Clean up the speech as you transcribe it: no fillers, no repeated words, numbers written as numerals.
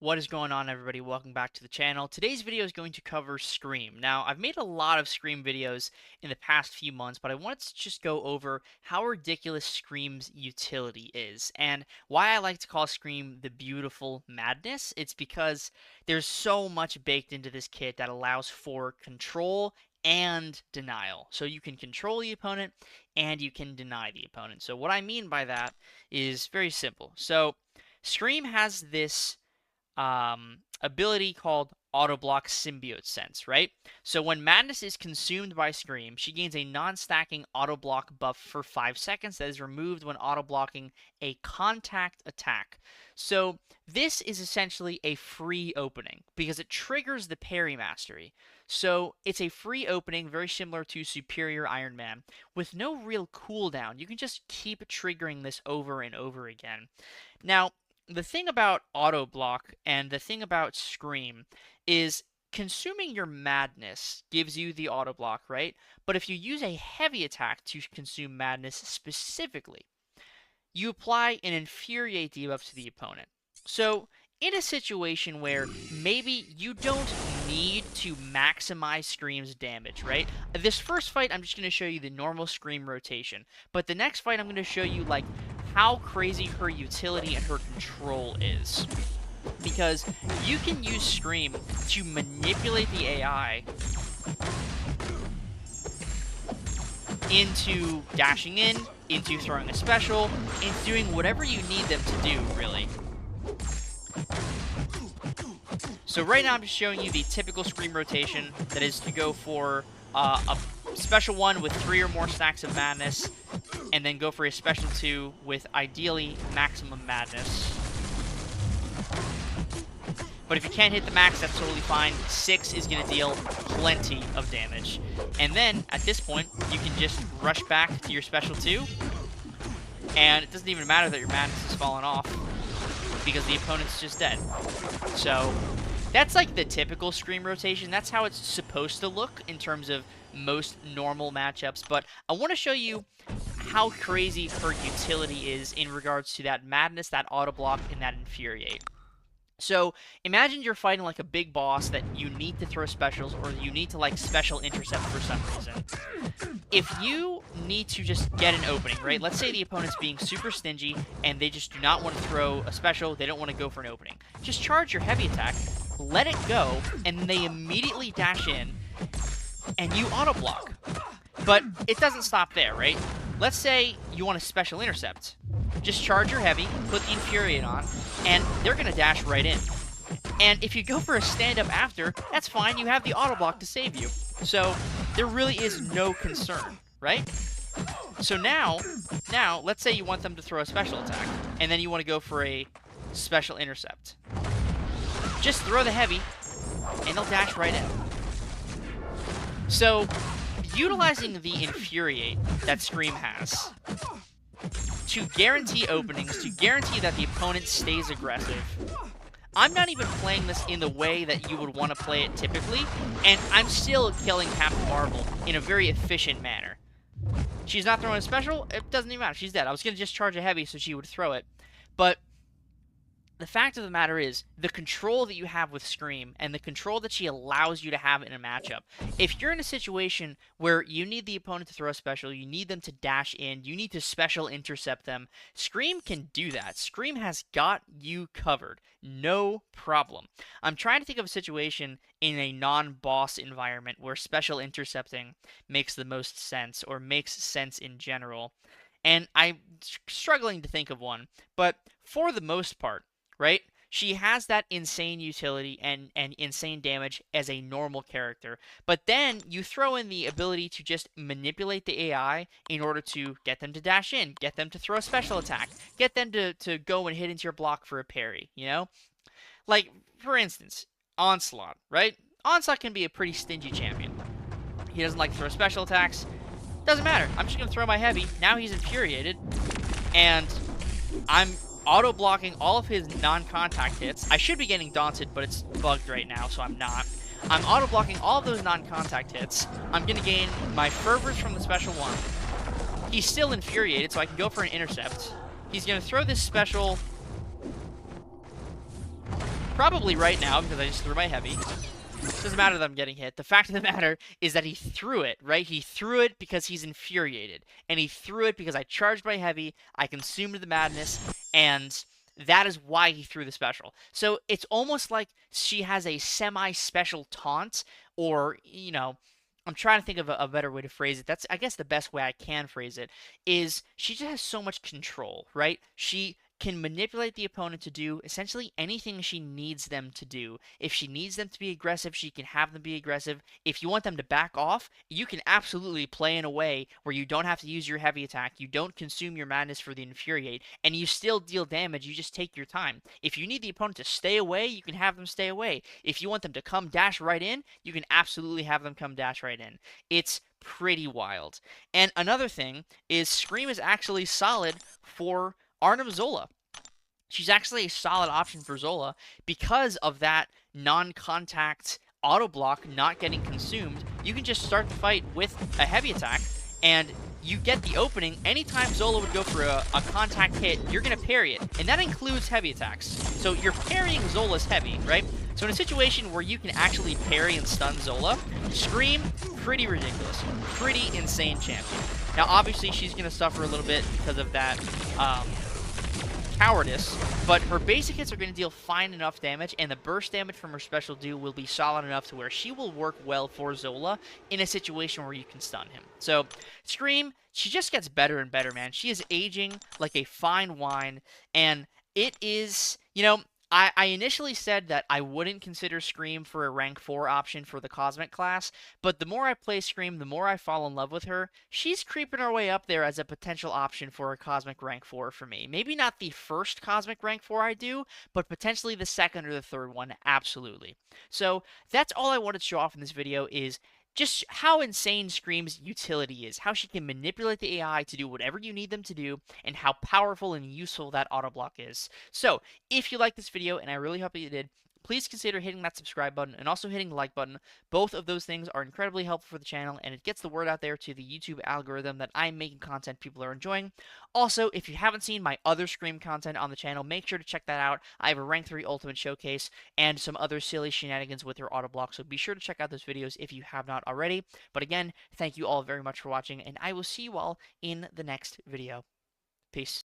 What is going on, everybody? Welcome back to the channel. Today's video is going to cover Scream. Now, I've made a lot of Scream videos in the past few months, but I wanted to just go over how ridiculous Scream's utility is and why I like to call Scream the beautiful madness. It's because there's so much baked into this kit that allows for control and denial. So you can control the opponent and you can deny the opponent. So what I mean by that is very simple. So Scream has this ability called Auto Block Symbiote Sense, right? So when Madness is consumed by Scream, she gains a non-stacking auto block buff for 5 seconds that is removed when auto blocking a contact attack. So this is essentially a free opening because it triggers the parry mastery. So it's a free opening very similar to Superior Iron Man with no real cooldown. You can just keep triggering this over and over again. Now, the thing about auto block and the thing about Scream is consuming your madness gives you the auto block, right? But if you use a heavy attack to consume madness specifically, you apply an infuriate debuff to the opponent. So in a situation where maybe you don't need to maximize Scream's damage, right? This first fight, I'm just going to show you the normal Scream rotation. But the next fight, I'm going to show you, like, how crazy her utility and her control is. Because you can use Scream to manipulate the AI into dashing in, into throwing a special, into doing whatever you need them to do, really. So right now I'm just showing you the typical Scream rotation, that is to go for a special 1 with 3 or more stacks of madness, and then go for a special 2 with ideally maximum madness. But if you can't hit the max, that's totally fine. 6 is going to deal plenty of damage. And then, at this point, you can just rush back to your special 2, and it doesn't even matter that your madness has fallen off, because the opponent's just dead. So that's like the typical Scream rotation. That's how it's supposed to look in terms of most normal matchups. But I want to show you how crazy her utility is in regards to that madness, that auto block, and that infuriate. So imagine you're fighting like a big boss that you need to throw specials, or you need to like special intercept for some reason. If you need to just get an opening, right? Let's say the opponent's being super stingy and they just do not want to throw a special, they don't want to go for an opening. Just charge your heavy attack, let it go, and they immediately dash in and you auto block. But it doesn't stop there, right? Let's say you want a special intercept. Just charge your heavy, put the infuriate on, and they're going to dash right in. And if you go for a stand-up after, that's fine. You have the auto block to save you. So there really is no concern, right? So now, let's say you want them to throw a special attack, and then you want to go for a special intercept. Just throw the heavy, and they'll dash right in. So utilizing the infuriate that Scream has to guarantee openings, to guarantee that the opponent stays aggressive. I'm not even playing this in the way that you would want to play it typically, and I'm still killing Captain Marvel in a very efficient manner. She's not throwing a special, it doesn't even matter, she's dead. I was going to just charge a heavy so she would throw it, but the fact of the matter is, the control that you have with Scream and the control that she allows you to have in a matchup, if you're in a situation where you need the opponent to throw a special, you need them to dash in, you need to special intercept them, Scream can do that. Scream has got you covered. No problem. I'm trying to think of a situation in a non-boss environment where special intercepting makes the most sense, or makes sense in general, and I'm struggling to think of one, but for the most part, right? She has that insane utility and insane damage as a normal character. But then you throw in the ability to just manipulate the AI in order to get them to dash in, get them to throw a special attack, get them to go and hit into your block for a parry, you know? Like, for instance, Onslaught, right? Onslaught can be a pretty stingy champion. He doesn't like to throw special attacks. Doesn't matter. I'm just going to throw my heavy. Now he's infuriated. And I'm auto-blocking all of his non-contact hits. I should be getting daunted, but it's bugged right now, so I'm not. I'm auto-blocking all of those non-contact hits. I'm going to gain my fervors from the special 1. He's still infuriated, so I can go for an intercept. He's going to throw this special Probably right now, because I just threw my heavy. Doesn't matter that I'm getting hit. The fact of the matter is that he threw it, right? He threw it because he's infuriated. And he threw it because I charged my heavy, I consumed the madness, and that is why he threw the special. So it's almost like she has a semi-special taunt, or, I'm trying to think of a better way to phrase it. That's, I guess, the best way I can phrase it, is she just has so much control, right? She can manipulate the opponent to do essentially anything she needs them to do. If she needs them to be aggressive, she can have them be aggressive. If you want them to back off, you can absolutely play in a way where you don't have to use your heavy attack, you don't consume your madness for the infuriate, and you still deal damage, you just take your time. If you need the opponent to stay away, you can have them stay away. If you want them to come dash right in, you can absolutely have them come dash right in. It's pretty wild. And another thing is Scream is actually solid for Arnim Zola. She's actually a solid option for Zola because of that non-contact auto block not getting consumed. You can just start the fight with a heavy attack, and you get the opening. Anytime Zola would go for a contact hit, you're going to parry it, and that includes heavy attacks. So you're parrying Zola's heavy, right? So in a situation where you can actually parry and stun Zola, Scream, pretty ridiculous. Pretty insane champion. Now, obviously, she's going to suffer a little bit because of that cowardice, but her basic hits are going to deal fine enough damage, and the burst damage from her special do will be solid enough to where she will work well for Zola in a situation where you can stun him. So, Scream, she just gets better and better, man. She is aging like a fine wine, and it is, I initially said that I wouldn't consider Scream for a rank 4 option for the Cosmic class, but the more I play Scream, the more I fall in love with her. She's creeping her way up there as a potential option for a Cosmic rank 4 for me. Maybe not the first Cosmic rank 4 I do, but potentially the second or the third one, absolutely. So that's all I wanted to show off in this video, is just how insane Scream's utility is, how she can manipulate the AI to do whatever you need them to do, and how powerful and useful that auto block is. So, if you liked this video, and I really hope you did, please consider hitting that subscribe button and also hitting the like button. Both of those things are incredibly helpful for the channel, and it gets the word out there to the YouTube algorithm that I'm making content people are enjoying. Also, if you haven't seen my other Scream content on the channel, make sure to check that out. I have a rank 3 ultimate showcase and some other silly shenanigans with her auto block, so be sure to check out those videos if you have not already. But again, thank you all very much for watching, and I will see you all in the next video. Peace.